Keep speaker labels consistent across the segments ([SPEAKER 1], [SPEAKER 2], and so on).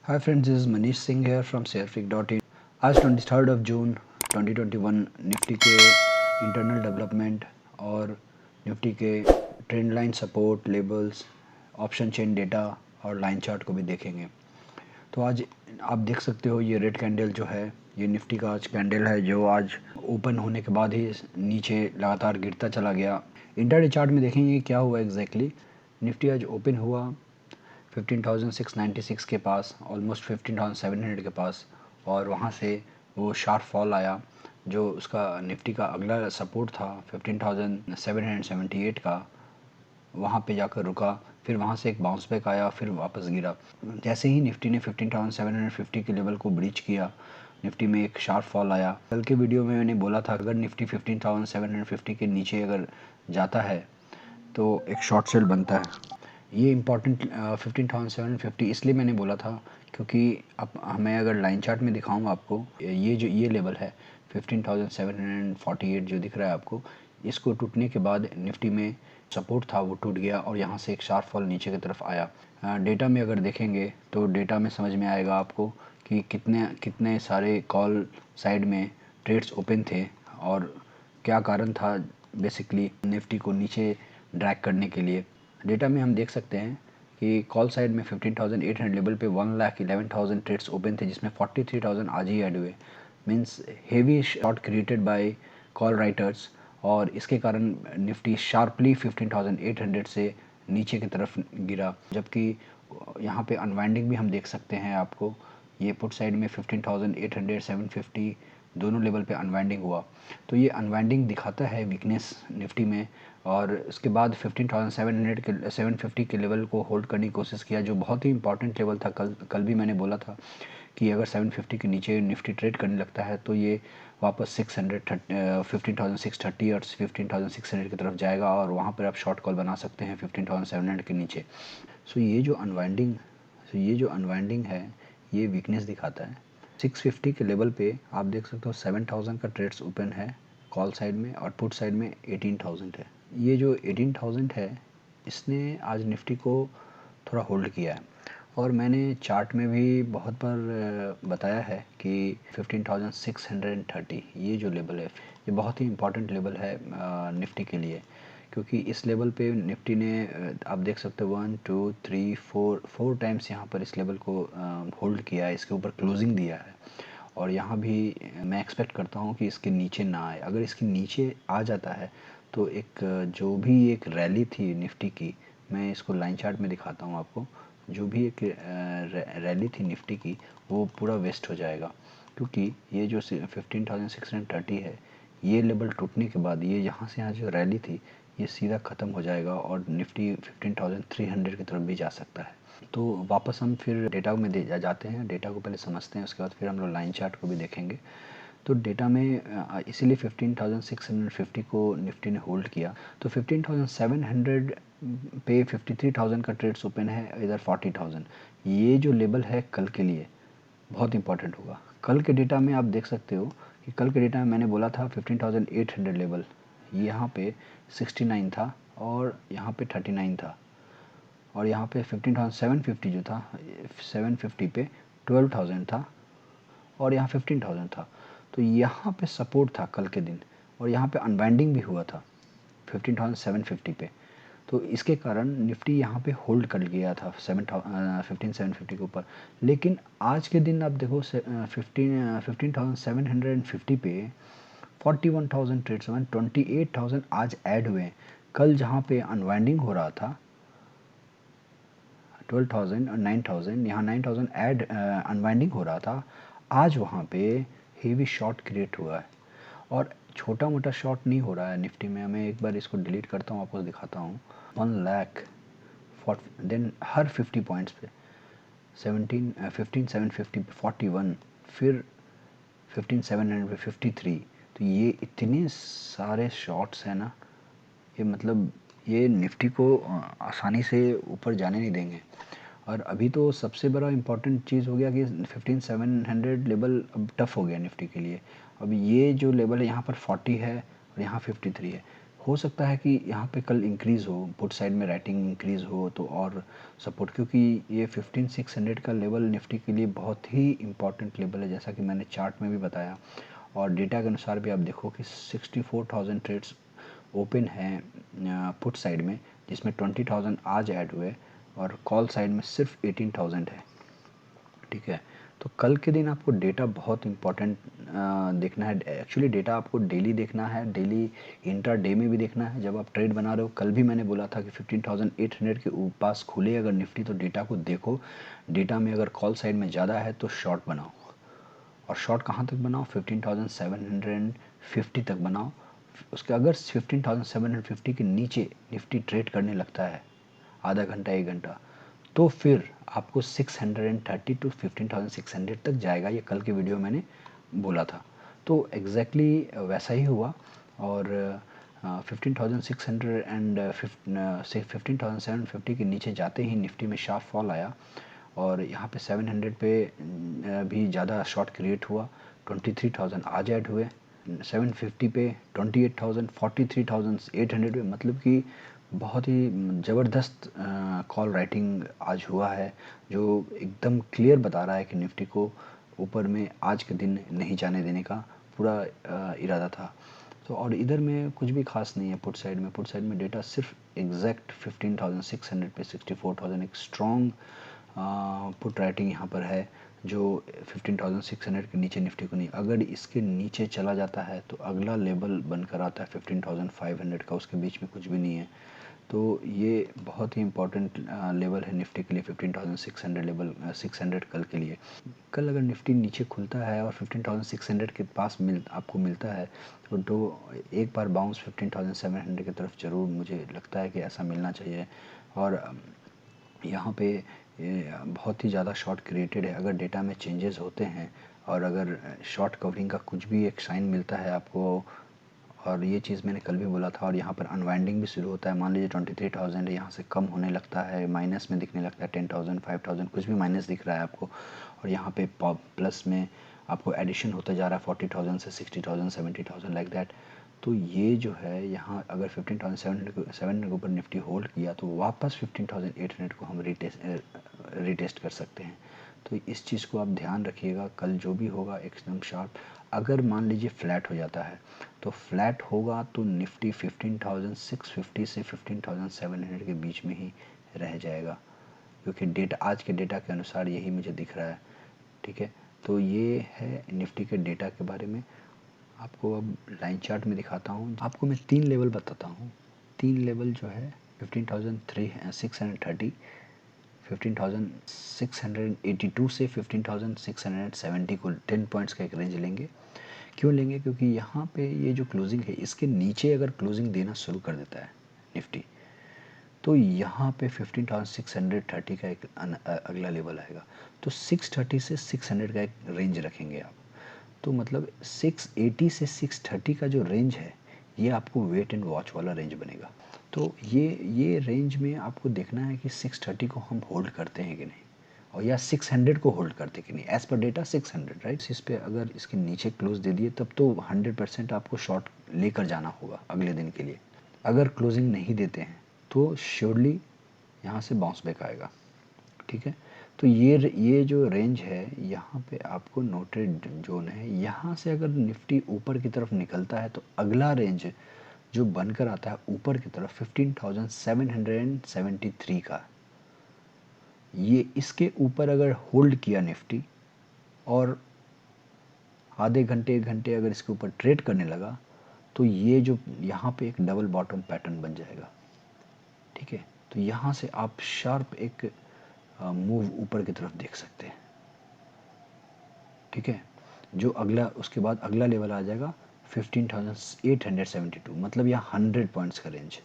[SPEAKER 1] Hi friends, this is Manish Singh here from ShareFreak.in। आज 23 जून 2021 Nifty के internal development और Nifty के trend line support levels, option chain data और line chart को भी देखेंगे। तो आज आप देख सकते हो ये रेड कैंडल जो है ये निफ्टी का आज कैंडल है जो आज ओपन होने के बाद ही नीचे लगातार गिरता चला गया। इंटरडे चार्ट में देखेंगे क्या हुआ एग्जैक्टली। निफ्टी आज ओपन हुआ 15,696 के पास, ऑलमोस्ट 15,700 के पास, और वहाँ से वो शार्प फॉल आया जो उसका निफ्टी का अगला सपोर्ट था 15,778 का, वहाँ पे जाकर रुका। फिर वहाँ से एक बाउंस बैक आया, फिर वापस गिरा। जैसे ही निफ्टी ने 15,750 के लेवल को ब्रीच किया, निफ्टी में एक शार्प फॉल आया। कल के वीडियो में मैंने बोला था अगर निफ्टी 15,750 के नीचे अगर जाता है तो एक शॉर्ट सेल बनता है। ये इम्पॉर्टेंट 15,750 इसलिए मैंने बोला था क्योंकि अब मैं अगर लाइन चार्ट में दिखाऊंगा आपको, ये जो ये लेवल है 15,748 जो दिख रहा है आपको, इसको टूटने के बाद निफ्टी में सपोर्ट था वो टूट गया और यहाँ से एक शार्प फॉल नीचे की तरफ आया। डेटा में अगर देखेंगे तो डेटा में समझ में आएगा आपको कि कितने कितने सारे कॉल साइड में ट्रेड्स ओपन थे और क्या कारण था बेसिकली निफ्टी को नीचे ड्रैग करने के लिए। डेटा में हम देख सकते हैं कि कॉल साइड में 15,800 लेवल पे 1,11,000 ट्रेड्स ओपन थे जिसमें 43,000 आज ही ऐड हुए। Means heavy short created by call writers, और इसके कारण निफ्टी शार्पली 15,800 से नीचे की तरफ गिरा। जबकि यहाँ पे अनवाइंडिंग भी हम देख सकते हैं आपको, ये पुट साइड में 15,800 750 दोनों लेवल पे अनवाइंडिंग हुआ। तो ये अनवाइंडिंग दिखाता है वीकनेस निफ्टी में, और उसके बाद 15,700 के 750 के लेवल को होल्ड करने की कोशिश किया जो बहुत ही इंपॉर्टेंट लेवल था। कल भी मैंने बोला था कि अगर 750 के नीचे निफ्टी ट्रेड करने लगता है तो ये वापस 15,630 और 15,600 की तरफ जाएगा और वहाँ पर आप शॉर्ट कॉल बना सकते हैं 15,700 के नीचे। सो ये जो अनवाइंडिंग है ये वीकनेस दिखाता है। 650 के लेवल पे आप देख सकते हो 7,000 का ट्रेड्स ओपन है कॉल साइड में और पुट साइड में 18,000 है। ये जो 18,000 है इसने आज निफ्टी को थोड़ा होल्ड किया है, और मैंने चार्ट में भी बहुत बार बताया है कि 15,630 ये जो लेवल है ये बहुत ही इम्पॉर्टेंट लेवल है निफ्टी के लिए, क्योंकि इस लेवल पे निफ्टी ने आप देख सकते हो 1 2 3 4 टाइम्स यहाँ पर इस लेवल को होल्ड किया है, इसके ऊपर क्लोजिंग दिया है। और यहाँ भी मैं एक्सपेक्ट करता हूँ कि इसके नीचे ना आए। अगर इसके नीचे आ जाता है तो एक जो भी एक रैली थी निफ्टी की, मैं इसको लाइन चार्ट में दिखाता हूँ आपको, जो भी एक रैली थी निफ्टी की वो पूरा वेस्ट हो जाएगा। क्योंकि ये जो 15,630 है ये लेवल टूटने के बाद ये यहाँ से यहाँ जो रैली थी ये सीधा ख़त्म हो जाएगा और निफ्टी 15,300 की तरफ भी जा सकता है। तो वापस हम फिर डेटा में जाते हैं, डेटा को पहले समझते हैं, उसके बाद फिर हम लोग लाइन चार्ट को भी देखेंगे। तो डेटा में इसीलिए 15,650 को निफ्टी ने होल्ड किया। तो 15,700 पे 53,000 का ट्रेड्स ओपन है, इधर 40,000। ये जो लेवल है कल के लिए बहुत इंपॉर्टेंट होगा। कल के डेटा में आप देख सकते हो कि कल के डेटा में मैंने बोला था 15,800 लेवल, यहाँ पे 69 था और यहाँ पे 39 था, और यहाँ पे 15,750 जो था 750 पे 12,000 था और यहाँ 15,000 था। तो यहाँ पे सपोर्ट था कल के दिन, और यहाँ पे अनबाइंडिंग भी हुआ था 15,750 पे। तो इसके कारण निफ्टी यहाँ पे होल्ड कर गया था 15,750 के ऊपर। लेकिन आज के दिन आप देखो 15,750 पे 41,000 ट्रेड्स, 28,000 आज ऐड हुए हैं। कल जहाँ पे अनवाइंडिंग हो रहा था 12,000 और 9,000, यहाँ 9,000 ऐड अनवाइंडिंग हो रहा था, आज वहाँ पे हेवी शॉर्ट क्रिएट हुआ है। और छोटा मोटा शॉर्ट नहीं हो रहा है निफ्टी में। मैं एक बार इसको डिलीट करता हूँ, आपको दिखाता हूँ। 1 लाख देन हर 50 पॉइंट्स पे 15,750 पे 41, फिर 15,700 पे 53। तो ये इतने सारे शॉर्ट्स हैं ना, ये मतलब ये निफ्टी को आसानी से ऊपर जाने नहीं देंगे। और अभी तो सबसे बड़ा इम्पॉर्टेंट चीज़ हो गया कि 15,700 लेवल अब टफ हो गया निफ्टी के लिए। अब ये जो लेवल है यहाँ पर 40 है और यहाँ 53 है, हो सकता है कि यहाँ पे कल इंक्रीज़ हो, पुट साइड में राइटिंग इंक्रीज़ हो तो और सपोर्ट, क्योंकि ये 15600 का लेवल निफ्टी के लिए बहुत ही इम्पॉर्टेंट लेवल है, जैसा कि मैंने चार्ट में भी बताया। और डेटा के अनुसार भी आप देखो कि 64,000 ट्रेड्स ओपन हैं पुट साइड में, जिसमें 20,000 आज ऐड हुए और कॉल साइड में सिर्फ 18,000 है। ठीक है, तो कल के दिन आपको डेटा बहुत इंपॉर्टेंट देखना है। एक्चुअली डेटा आपको डेली देखना है, डेली इंट्रा डे में भी देखना है जब आप ट्रेड बना रहे हो। कल भी मैंने बोला था कि 15,800 के पास खुले अगर निफ्टी तो डेटा को देखो, डेटा में अगर कॉल साइड में ज़्यादा है तो शॉर्ट बनाओ। और शॉर्ट कहाँ तक बनाओ? 15,750 तक बनाओ। उसके अगर 15,750 के नीचे निफ्टी ट्रेड करने लगता है आधा घंटा 1 घंटा, तो फिर आपको 630 टू 15,600 तक जाएगा। ये कल के वीडियो मैंने बोला था, तो एग्जैक्टली वैसा ही हुआ। और 15,600 एंड 15,750 के नीचे जाते ही निफ्टी में शार्प फॉल आया और यहाँ पे 700 पे भी ज़्यादा शॉर्ट क्रिएट हुआ। 23,000 आज ऐड हुए, 750 पे 28,000, 43,800 पे, मतलब कि बहुत ही ज़बरदस्त कॉल राइटिंग आज हुआ है, जो एकदम क्लियर बता रहा है कि निफ्टी को ऊपर में आज के दिन नहीं जाने देने का पूरा इरादा था। तो और इधर में कुछ भी खास नहीं है पुट साइड में। पुट साइड में डेटा सिर्फ एग्जैक्ट 15,600 पे 64,000 एक स्ट्रॉन्ग पुट राइटिंग यहाँ पर है, जो 15,600 के नीचे निफ्टी को नहीं, अगर इसके नीचे चला जाता है तो अगला लेवल बनकर आता है 15,500 का, उसके बीच में कुछ भी नहीं है। तो ये बहुत ही इंपॉर्टेंट लेवल है निफ्टी के लिए, 15,600 लेवल, 600 कल के लिए। कल अगर निफ्टी नीचे खुलता है और 15,600 के पास आपको मिलता है तो एक बार बाउंस 15,700 की तरफ ज़रूर मुझे लगता है कि ऐसा मिलना चाहिए। और यहाँ पे बहुत ही ज़्यादा शॉर्ट क्रिएटेड है। अगर डेटा में चेंजेस होते हैं और अगर शॉर्ट कवरिंग का कुछ भी एक साइन मिलता है आपको, और ये चीज़ मैंने कल भी बोला था, और यहाँ पर अनवाइंडिंग भी शुरू होता है। मान लीजिए 23,000 है, यहाँ से कम होने लगता है, माइनस में दिखने लगता है, 10,000, 5,000 कुछ भी माइनस दिख रहा है आपको, और यहाँ पे प्लस में आपको एडिशन होता जा रहा है 40,000 से 60,000, 70,000 लाइक दैट। तो ये जो है यहाँ अगर 15,700 के ऊपर निफ्टी होल्ड किया तो वापस 15,800 को हम रिटेस्ट कर सकते हैं। तो इस चीज़ को आप ध्यान रखिएगा, कल जो भी होगा एकदम शार्प। अगर मान लीजिए फ्लैट हो जाता है तो फ्लैट होगा तो निफ्टी 15,650 से 15,700 के बीच में ही रह जाएगा, क्योंकि डेटा आज के डेटा के अनुसार यही मुझे दिख रहा है। ठीक है, तो ये है निफ्टी के डेटा के बारे में। आपको अब लाइन चार्ट में दिखाता हूँ। आपको मैं 3 लेवल बताता हूँ। 3 लेवल जो है 15,630, 15,682 से 15,670 को 10 पॉइंट्स का एक रेंज लेंगे। क्यों लेंगे? क्योंकि यहाँ पे ये जो क्लोजिंग है इसके नीचे अगर क्लोजिंग देना शुरू कर देता है निफ्टी, तो यहाँ पे 15,630 का एक अगला लेवल आएगा। तो 630 से 600 का एक रेंज रखेंगे आप। तो मतलब 680 से 630 का जो रेंज है ये आपको वेट एंड वॉच वाला रेंज बनेगा। तो ये रेंज में आपको देखना है कि 630 को हम होल्ड करते हैं कि नहीं, और या 600 को होल्ड करते कि नहीं। As per data 600 right. इस पे अगर इसके नीचे क्लोज दे दिए तब तो 100% आपको शॉर्ट लेकर जाना होगा अगले दिन के लिए। अगर क्लोजिंग नहीं देते हैं तो श्योरली यहाँ से बाउंस बैक आएगा। ठीक है, तो ये जो रेंज है यहाँ पे आपको नोटेड जोन है। यहाँ से अगर निफ्टी ऊपर की तरफ निकलता है तो अगला रेंज जो बनकर आता है ऊपर की तरफ 15,773 का, ये इसके ऊपर अगर होल्ड किया निफ्टी और आधे घंटे 1 घंटे अगर इसके ऊपर ट्रेड करने लगा तो ये जो यहाँ पे एक डबल बॉटम पैटर्न बन जाएगा। ठीक है, तो यहाँ से आप शार्प एक मूव ऊपर की तरफ देख सकते हैं। ठीक है, जो अगला उसके बाद अगला लेवल आ जाएगा 15,872, मतलब यहाँ 100 पॉइंट्स का रेंज।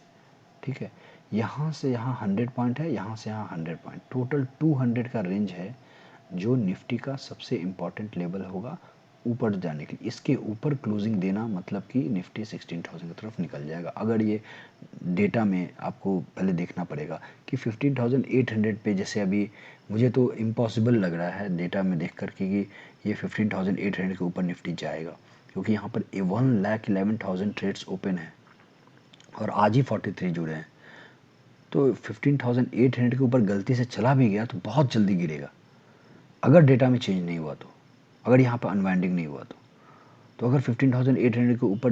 [SPEAKER 1] ठीक है, यहाँ से यहाँ 100 पॉइंट है, यहाँ से यहाँ 100 पॉइंट, टोटल 200 का रेंज है जो निफ्टी का सबसे इम्पॉर्टेंट लेवल होगा ऊपर जाने के लिए। इसके ऊपर क्लोजिंग देना मतलब कि निफ्टी 16,000 की तरफ निकल जाएगा। अगर ये डेटा में आपको पहले देखना पड़ेगा कि 15,800 पे, जैसे अभी मुझे तो इम्पॉसिबल लग रहा है डेटा में देख कर कि ये 15,800 के ऊपर निफ्टी जाएगा, क्योंकि यहाँ पर 1,11,000 ट्रेड्स ओपन है। और आज ही 43 जुड़े हैं। तो 15,800 के ऊपर गलती से चला भी गया तो बहुत जल्दी गिरेगा, अगर डेटा में चेंज नहीं हुआ तो, अगर यहाँ पर अनवाइंडिंग नहीं हुआ तो अगर 15,800 के ऊपर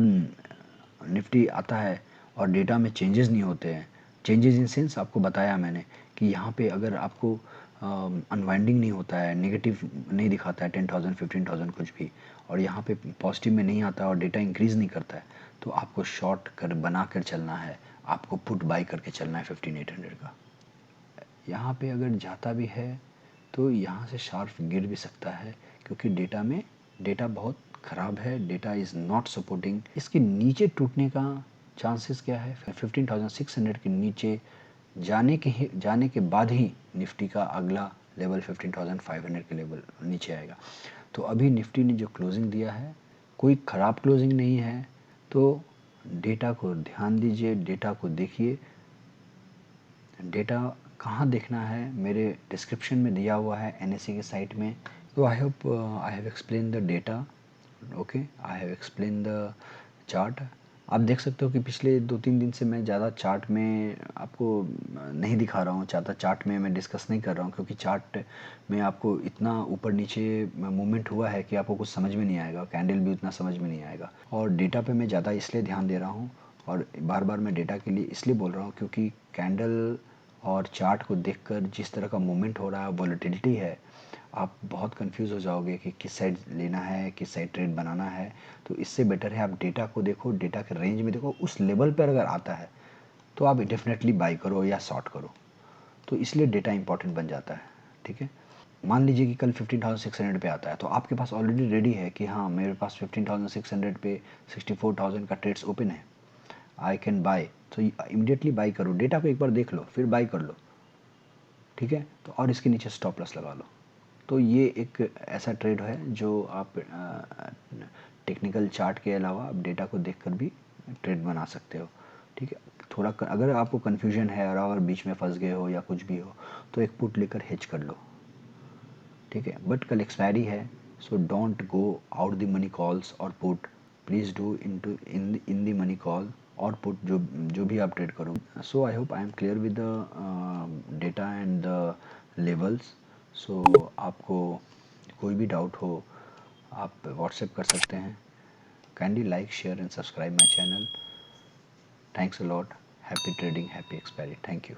[SPEAKER 1] निफ्टी आता है और डेटा में चेंजेस नहीं होते हैं, चेंजेस इन सेंस आपको बताया मैंने कि यहाँ पे अगर आपको अनवाइंडिंग नहीं होता है, नेगेटिव नहीं दिखाता है 10,000 15,000 कुछ भी, और यहाँ पे पॉजिटिव में नहीं आता और डेटा इंक्रीज़ नहीं करता है, तो आपको शॉर्ट कर बना कर चलना है, आपको पुट बाई करके चलना है 15,800 का। यहाँ पे अगर जाता भी है तो यहाँ से शार्प गिर भी सकता है, क्योंकि डेटा बहुत ख़राब है, डेटा इज़ नॉट सपोर्टिंग। इसके नीचे टूटने का चांसेस क्या है? 15,600 के नीचे जाने के बाद ही निफ्टी का अगला लेवल 15,500 के लेवल नीचे आएगा। तो अभी निफ्टी ने जो क्लोजिंग दिया है, कोई ख़राब क्लोजिंग नहीं है। तो डेटा को ध्यान दीजिए, डेटा को देखिए। डेटा कहाँ देखना है, मेरे डिस्क्रिप्शन में दिया हुआ है एनएससी के साइट में। तो आई hope I have explain the data, okay, I have explain the chart. आप देख सकते हो कि पिछले 2-3 दिन से मैं ज़्यादा चार्ट में आपको नहीं दिखा रहा हूँ, ज़्यादा चार्ट में मैं डिस्कस नहीं कर रहा हूँ, क्योंकि चार्ट में आपको इतना ऊपर नीचे मूवमेंट हुआ है कि आपको कुछ समझ में नहीं आएगा, कैंडल भी उतना समझ में नहीं आएगा। और डेटा पे मैं ज़्यादा इसलिए ध्यान दे रहा हूँ, और बार बार मैं डेटा के लिए इसलिए बोल रहा हूँ क्योंकि कैंडल और चार्ट को देखकर जिस तरह का मूवमेंट हो रहा है, वॉलेटिलिटी है, आप बहुत कंफ्यूज हो जाओगे कि किस साइड लेना है, किस साइड ट्रेड बनाना है। तो इससे बेटर है आप डेटा को देखो, डेटा के रेंज में देखो, उस लेवल पर अगर आता है तो आप डेफिनेटली बाई करो या शॉर्ट करो। तो इसलिए डेटा इंपॉर्टेंट बन जाता है, ठीक है। मान लीजिए कि कल 15,600 पे आता है, तो आपके पास ऑलरेडी रेडी है कि हाँ, मेरे पास 15,600 पे 64,000 का ट्रेड्स ओपन है, आई कैन बाय। तो इमीडिएटली बाई करो, डेटा को एक बार देख लो फिर बाई कर लो, ठीक है। तो और इसके नीचे स्टॉप लॉस लगा लो। तो ये एक ऐसा ट्रेड है जो आप टेक्निकल चार्ट के अलावा आप डेटा को देखकर भी ट्रेड बना सकते हो, ठीक है। थोड़ा अगर आपको कन्फ्यूजन है और अगर बीच में फंस गए हो या कुछ भी हो, तो एक पुट लेकर हेज कर लो, ठीक है। बट कल एक्सपायरी है, so don't go out the money calls और put, please do in the money call और पुट, जो भी आप ट्रेड करो। So I hope I am clear with the data and the levels. So आपको कोई भी डाउट हो आप व्हाट्सएप कर सकते हैं। Kindly like, share and subscribe my channel. Thanks a lot. Happy trading, happy expiry. Thank you.